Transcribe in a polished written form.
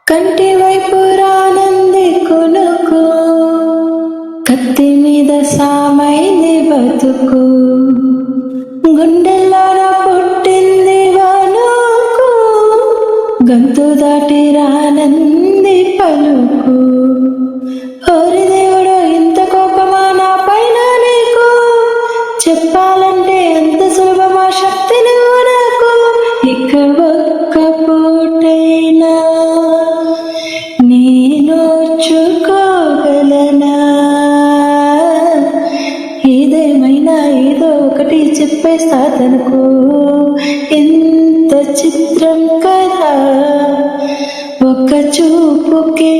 కంటి వైపు రానంది కొనుకు, కత్తి మీద సామైంది బతుకు, గుండెల్లోన పుట్టింది వణుకు, గంతు దాటి రానంది పలుకు. ఓరి దేవుడు, ఇంత కోపమా నా పైన నీకు, చెప్పాలంటే ఎంత సులభమా శక్తి నువ్వు నాకు. ఇక ఒక్క పూటైనా నేనోర్చుకోగలనా, ఏదేమైనా ఏదో ఒకటి చెప్పేస్తా తనకు. ఎంత చిత్రం కదా, ఒక చూపుకే